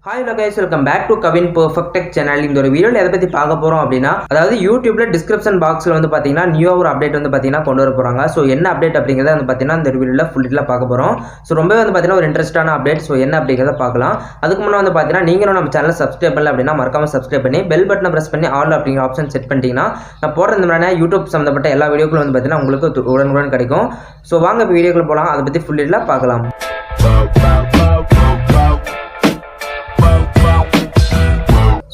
Hi guys, welcome back to Kavin Perfect Tech channel. இந்த ஒரு வீடியோல எதை பத்தி பார்க்க போறோம் அப்படினா அதாவது YouTubeல description boxல வந்து பாத்தீங்கன்னா நியூ ஒரு அப்டேட் வந்து பாத்தீங்கன்னா கொண்டு வர போறாங்க. சோ என்ன அப்டேட் அப்படிங்கறத வந்து பாத்தீங்கன்னா இந்த வீடியோல ஃபுல் டீடைலா பார்க்க போறோம். சோ ரொம்பவே வந்து பாத்தீங்கன்னா ஒரு இன்ட்ரஸ்டான அப்டேட். சோ என்ன அப்படிங்கறத பார்க்கலாம். அதுக்கு முன்னாடி வந்து பாத்தீங்கன்னா நீங்களும் நம்ம சேனலை சப்ஸ்கிரைப் பண்ணல அப்படினா மறக்காம சப்ஸ்கிரைப் பண்ணி பெல் பட்டனை பிரஸ் பண்ணி ஆல் அப்படிங்கிற ஆப்ஷன் செட் பண்ணிட்டீங்கன்னா நான் போடுற இந்த மாதிரியான YouTube சம்பந்தப்பட்ட எல்லா வீடியோக்களும் வந்து பாத்தீங்கன்னா உங்களுக்கு உடனுக்குடன் கிடைக்கும். சோ வாங்க இப்போ வீடியோக்குள்ள போலாம். அதை பத்தி ஃபுல் டீடைலா பார்க்கலாம்.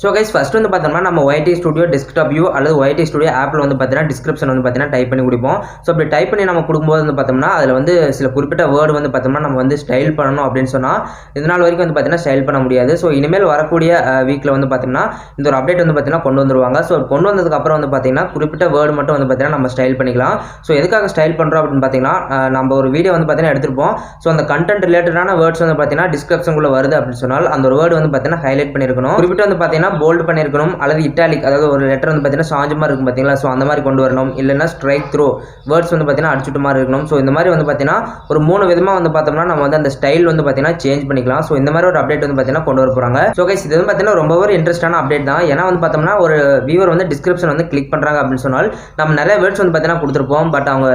So guys, first வந்து பார்த்தோம்னா நம்ம YT Studio desktop view அல்லது YT Studio ஆப்ல வந்து பார்த்தீங்கன்னா டிஸ்கிரிப்ஷன் வந்து பார்த்தீங்கன்னா டைப் பண்ணி கொடுப்போம். ஸோ அப்படி டைப் பண்ணி நம்ம கொடுக்கும்போது வந்து பார்த்தோம்னா அதில் வந்து சில குறிப்பிட்ட வேர்டு வந்து பார்த்தோம்னா நம்ம வந்து ஸ்டைல் பண்ணணும் அப்படின்னு சொன்னால் இதனால் வரைக்கும் வந்து பார்த்தீங்கன்னா ஸ்டைல் பண்ண முடியாது. ஸோ இனிமேல் வரக்கூடிய வீக்கில் வந்து பார்த்தோம்னா இந்த ஒரு அப்டேட் வந்து பார்த்தீங்கன்னா கொண்டு வந்துருவாங்க. ஸோ கொண்டு வந்ததுக்கப்புறம் வந்து பார்த்தீங்கன்னா குறிப்பிட்ட வேர்டு மட்டும் வந்து பார்த்தீங்கன்னா நம்ம ஸ்டைல் பண்ணிக்கலாம். ஸோ எதுக்காக ஸ்டைல் பண்ணுறோம் அப்படின்னு பார்த்தீங்கன்னா நம்ம ஒரு வீடியோ வந்து பார்த்தீங்கன்னா எடுத்துருப்போம். ஸோ அந்த கண்டென்ட் ரிலேட்டடான வேர்ட்ஸ் வந்து பார்த்தீங்கன்னா டிஸ்கிரிப்ஷனுக்குள்ள வருது அப்படின்னு சொன்னால் அந்த ஒரு வேர்டு வந்து பார்த்தீங்கன்னா ஹைலைட் பண்ணியிருக்கணும். குறிப்பிட்ட வந்து பார்த்தீங்கன்னா போல்ட் பண்ணியிருக்கணும் அல்லது இட்டாலிக், அதாவது ஒரு லெட்டர் வந்து பார்த்தீங்கன்னா சாஞ்சமா இருக்கும் பார்த்தீங்களா. ஸோ அந்த மாதிரி கொண்டு வரணும். இல்லைன்னா ஸ்ட்ரைக் த்ரூ வேர்ட்ஸ் வந்து பார்த்தீங்கன்னா அடிச்சுட்டு மாதிரி இருக்கணும். ஸோ இந்த மாதிரி வந்து பார்த்தீங்கன்னா ஒரு 3 விதமாக வந்து பார்த்தோம்னா நம்ம வந்து அந்த ஸ்டைல் வந்து பார்த்தீங்கன்னா சேஞ்ச் பண்ணிக்கலாம். ஸோ இந்த மாதிரி ஒரு அப்டேட் வந்து பார்த்தீங்கன்னா கொண்டு வர போகிறாங்க. ஸோ கைஸ் இது வந்து பார்த்தீங்கன்னா ரொம்ப ஒரு இன்ட்ரெஸ்டான அப்டேட் தான். ஏன்னா வந்து பார்த்தோம்னா ஒரு வியூவர் வந்து டிஸ்கிரிப்ஷன் வந்து கிளிக் பண்ணுறாங்க அப்படின்னு சொன்னால் நம்ம நிறைய வேர்ட்ஸ் வந்து பார்த்தீங்கன்னா கொடுத்துருப்போம். பட் அவங்க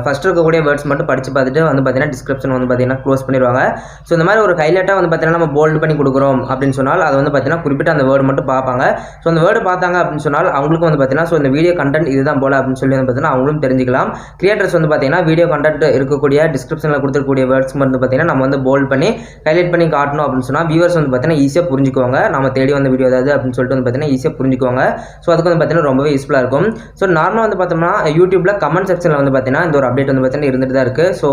ஃபர்ஸ்ட் இருக்கக்கூடிய வேர்ட்ஸ் மட்டும் படிச்சு பார்த்துட்டு வந்து பார்த்தீங்கன்னா டிஸ்கிரிப்ஷன் வந்து பார்த்தீங்கன்னா க்ளோஸ் பண்ணிடுவாங்க. ஸோ இந்த மாதிரி ஒரு ஹைலைட்டாக வந்து பார்த்தீங்கன்னா நம்ம போல்டு பண்ணி கொடுக்குறோம் அப்படின்னு சொன்னால் அது வந்து பார்த்தீங்கன்னா குறிப்பிட்ட அந்த வேர்டு மட்டும் பார்ப்பாங்க. ஸோ அந்த வேர்டு பார்த்தாங்க அப்படின்னு சொன்னால் அவங்களுக்கும் வந்து பார்த்தீங்கன்னா ஸோ இந்த வீடியோ கண்டென்ட் இதுதான் போல அப்படின்னு சொல்லி வந்து பார்த்தீங்கன்னா அவங்களும் தெரிஞ்சுக்கலாம். கிரியேட்டர்ஸ் வந்து பார்த்தீங்கன்னா வீடியோ கண்டென்ட் இருக்கக்கூடிய டிஸ்கிரிப்ஷனில் கொடுத்துருக்கூடிய வேர்ட்ஸ் வந்து பார்த்தீங்கன்னா நம்ம வந்து போல்ட் பண்ணி ஹைலைட் பண்ணி காட்டணும் அப்படின்னு சொன்னால் வியூவர்ஸ் வந்து பார்த்தீங்கன்னா ஈஸியாக புரிஞ்சுக்குவாங்க. நம்ம தேடி வந்த வீடியோ ஏதாவது அப்படின்னு சொல்லிட்டு வந்து பார்த்தீங்கன்னா ஈஸியாக புரிஞ்சுக்குவாங்க. ஸோ அதுக்கு வந்து பார்த்தீங்கன்னா ரொம்பவே யூஸ்ஃபுல்லாக இருக்கும். ஸோ நார்மலாக வந்து பார்த்தோம்னா யூடியூப்ல கமெண்ட் செக்ஷனில் வந்து பார்த்தீங்கன்னா இந்த ஒரு அப்டேட் வந்து பார்த்தீங்கன்னா இருந்துட்டு தான் இருக்குது. ஸோ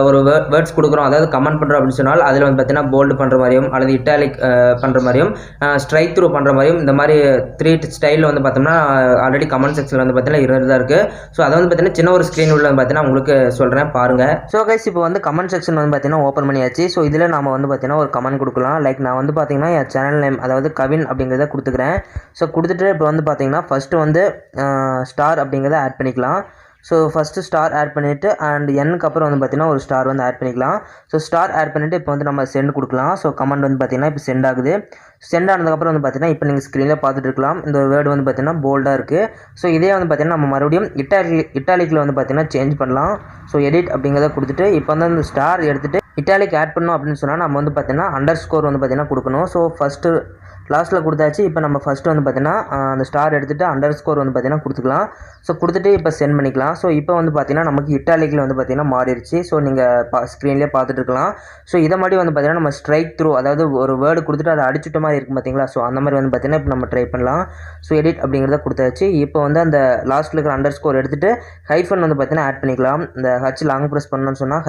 ஒரு வேர்ட்ஸ் கொடுக்குறோம், அதாவது கமெண்ட் பண்ணுறோம் அப்படின்னு சொன்னால் அதில் வந்து பார்த்தீங்கன்னா போல்டு பண்ணுற மாதிரியும் அல்லது இட்டாலிக் பண்ணுற மாதிரியும் ஸ்ட்ரைக் த்ரூ பண்ணுற மாதிரியும் இந்த மாதிரி 3 ஸ்டைலில் வந்து பார்த்தோம்னா ஆல்ரெடி கமெண்ட் செக்ஷனில் வந்து பார்த்தீங்கன்னா இருந்துட்டு தான் இருக்குது. ஸோ அதை வந்து பார்த்தீங்கன்னா சின்ன ஒரு ஸ்க்ரீன் உள்ள பார்த்தீங்கன்னா உங்களுக்கு சொல்கிறேன் பாருங்கள். ஸோ கைஸ் இப்போ வந்து கமெண்ட் செக்ஷன் வந்து பார்த்தீங்கன்னா ஓப்பன் பண்ணியாச்சு. ஸோ இதில் நம்ம வந்து பார்த்தீங்கன்னா ஒரு கமெண்ட் கொடுக்கலாம். லைக் நான் வந்து பார்த்தீங்கன்னா என் சேனல் நேம் அதாவது கவின் அப்படிங்கிறத கொடுத்துக்கிறேன். ஸோ கொடுத்துட்டு இப்போ வந்து பார்த்தீங்கன்னா ஃபஸ்ட்டு வந்து ஸ்டார் அப்படிங்கிறத ஆட் பண்ணிக்கலாம். ஸோ ஃபஸ்ட்டு ஸ்டார் ஆட் பண்ணிவிட்டு அண்ட் எண்ணுக்கு அப்புறம் வந்து பார்த்தீங்கன்னா ஒரு ஸ்டார் வந்து ஆட் பண்ணிக்கலாம். ஸோ ஸ்டார் ஆட் பண்ணிவிட்டு இப்போ வந்து நம்ம சென்ட் கொடுக்கலாம். ஸோ கமெண்ட் வந்து பார்த்தீங்கன்னா இப்போ சென்ட் ஆகுது. சென்ட் ஆனதுக்கப்புறம் வந்து பார்த்தீங்கன்னா இப்போ நீங்கள் ஸ்க்ரீனில் பார்த்துட்டு இருக்கலாம். இந்த வேர்டு வந்து பார்த்தீங்கன்னா போல்டாக இருக்குது. ஸோ இதே வந்து பார்த்தீங்கன்னா நம்ம மறுபடியும் இட்டாலிக்கில் வந்து பார்த்தீங்கன்னா சேஞ்ச் பண்ணலாம். ஸோ எடிட் அப்படிங்கிறத கொடுத்துட்டு இப்போ வந்து அந்த ஸ்டார் எடுத்துகிட்டு இட்டாலிக் ஆட் பண்ணோம் அப்படின்னு சொன்னால் நம்ம வந்து பார்த்தீங்கன்னா அண்டர்ஸ்கோர் வந்து பார்த்தீங்கன்னா கொடுக்கணும். ஸோ ஃபஸ்ட்டு லாஸ்ட்டில் கொடுத்தாச்சு. இப்போ நம்ம ஃபஸ்ட்டு வந்து பார்த்தீங்கன்னா அந்த ஸ்டார் எடுத்துகிட்டு அண்டர்ஸ்கோர் வந்து பார்த்தீங்கன்னா கொடுத்துக்கலாம். ஸோ கொடுத்துட்டு இப்போ சென்ட் பண்ணிக்கலாம். ஸோ இப்போ வந்து பார்த்தீங்கன்னா நமக்கு இட்டாலிக்கில் வந்து பார்த்தீங்கன்னா மாறிடுச்சு. ஸோ நீங்கள் ஸ்க்ரீன்லேயே பார்த்துட்டு இருக்கலாம். ஸோ இதை மாதிரி வந்து பார்த்தீங்கன்னா நம்ம ஸ்ட்ரைக் த்ரூ, அதாவது ஒரு வேர்டு கொடுத்துட்டு அதை அடிச்சுட்ட மாதிரி இருக்கும் பார்த்தீங்களா. ஸோ அந்த மாதிரி வந்து பார்த்தீங்கன்னா இப்போ நம்ம ட்ரை பண்ணலாம். ஸோ எடிட் அப்படிங்கிறத கொடுத்தாச்சு. இப்போ வந்து அந்த லாஸ்ட்டில் இருக்கிற அண்டர்ஸ்கோர் எடுத்துகிட்டு ஹைஃபன் வந்து பார்த்தீங்கன்னா ஆட் பண்ணிக்கலாம். இந்த ஹச் லாங் ப்ரெஸ் பண்ணணும்னு சொன்னால்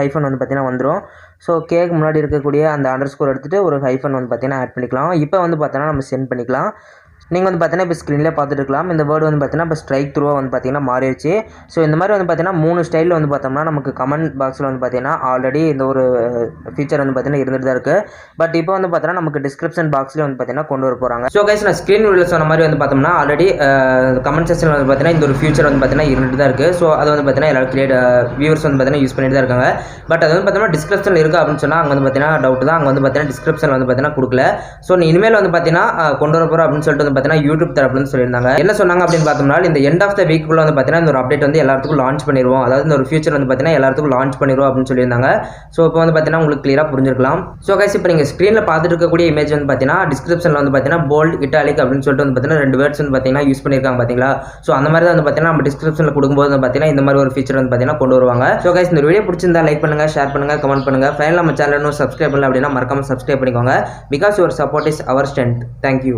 ஹைஃபன் வந்து பார்த்தீங்கன்னா வந்துடும். ஸோ கேக்கு முன்னாடி இருக்கக்கூடிய அந்த அண்டர்ஸ்கோர் எடுத்துகிட்டு ஒரு ஹைஃபன் வந்து பார்த்தீங்கன்னா ஆட் பண்ணிக்கலாம். இப்போ வந்து பார்த்தோன்னா நம்ம சென்ட் பண்ணிக்கலாம். நீங்கள் வந்து பார்த்தீங்கன்னா இப்போ ஸ்க்ரீனில் பார்த்துட்டு இருக்கலாம். இந்த வேர்டு வந்து பார்த்தீங்கன்னா இப்போ ஸ்ட்ரைக் த்ரூவாக வந்து பார்த்தீங்கன்னா மாறிடுச்சு. ஸோ இந்த மாதிரி வந்து பார்த்தீங்கன்னா 3 ஸ்டைலில் வந்து பார்த்தோம்னா நமக்கு கமெண்ட் பாக்ஸில் வந்து பார்த்தீங்கன்னா ஆல்ரெடி இந்த ஒரு ஃபீச்சர் வந்து பார்த்தீங்கன்னா இருந்துட்டு தான் இருக்குது. பட் இப்போ வந்து பார்த்தீங்கன்னா நமக்கு டிஸ்கிரிப்ஷன் பாக்ஸில் வந்து பார்த்தீங்கன்னா கொண்டு வர போகிறாங்க. ஸோ கைஸ் நான் ஸ்க்ரீன் வீடியோவில் சொன்ன மாதிரி வந்து பார்த்தோம்னா ஆல்ரெடி கமெண்ட் செக்ஷனில் வந்து பார்த்தீங்கன்னா இந்த ஒரு ஃபியூச்சர் வந்து பார்த்தீங்கன்னா இருந்துட்டு தான் இருக்குது. ஸோ அது வந்து பார்த்தீங்கன்னா எல்லாரும் வியூவர்ஸ் வந்து பார்த்தீங்கன்னா யூஸ் பண்ணிட்டு தான் இருக்காங்க. பட் அது வந்து பார்த்தீங்கன்னா டிஸ்கிரிப்ஷனில் இருக்குது அப்படின்னு சொன்னால் அங்கே வந்து பார்த்தீங்கன்னா டவுட் தான். அங்கே வந்து பார்த்தீங்கன்னா டிஸ்கிரிப்ஷனில் வந்து பார்த்தீங்கன்னா கொடுக்கல. ஸோ நீ இனிமேல் வந்து பார்த்தீங்கன்னா கொண்டு வர போகிறோம் அப்படின்னு சொல்லிட்டு வந்து பார்த்தீங்கன்னா யூடியூப் தரப்புன்னு சொல்லியிருந்தாங்க. என்ன சொன்னாங்க அப்படின்னு பார்த்தோம்னா இந்த எண்ட் ஆஃப் த வீக்குள்ள வந்து பார்த்தீங்கன்னா இந்த ஒரு அப்டேட் வந்து எல்லாத்துக்கும் லான்ச் பண்ணிடுவோம், அதாவது இந்த ஒரு ஃபியூச்சர் வந்து பார்த்தீங்கன்னா எல்லாத்துக்கும் லான்ச் பண்ணிடுவோம் அப்படின்னு சொல்லியிருந்தாங்க. ஸோ இப்போ வந்து பார்த்தீங்கன்னா உங்களுக்கு கிளியராக புரிஞ்சிருக்கலாம். ஸோ கைஸ் இப்போ நீங்கள் ஸ்க்ரீனில் பார்த்துட்டு இருக்கக்கூடிய இமேஜ் வந்து பார்த்தீங்கன்னா டிஸ்கிரிப்ஷனில் வந்து பார்த்தீங்கன்னா போல்ட் இட்டாலிக் அப்படின்னு சொல்லிட்டு வந்து பார்த்தீங்கன்னா 2 வேர்ட்ஸ் வந்து பார்த்தீங்கன்னா யூஸ் பண்ணியிருக்காங்க பார்த்தீங்களா. ஸோ அந்த மாதிரி தான் வந்து பார்த்தீங்கன்னா நம்ம டிஸ்கிரிப்ஷனில் கொடுக்கும்போது வந்து பார்த்தீங்கன்னா இந்த மாதிரி ஒரு ஃபீச்சர் வந்து பார்த்தீங்கன்னா கொண்டு வருவாங்க. ஸோ கைஸ் இந்த வீடியோ பிடிச்சிருந்தா லைக் பண்ணுங்க, ஷேர் பண்ணுங்க, கமெண்ட் பண்ணுங்க. ஃபைனல் நம்ம சேனல் இன்னும் சப்ஸ்கிரைப் பண்ணல அப்படின்னா மறக்காம சப்ஸ்கிரைப் பண்ணிக்கோங்க. Because your support is our strength. Thank you.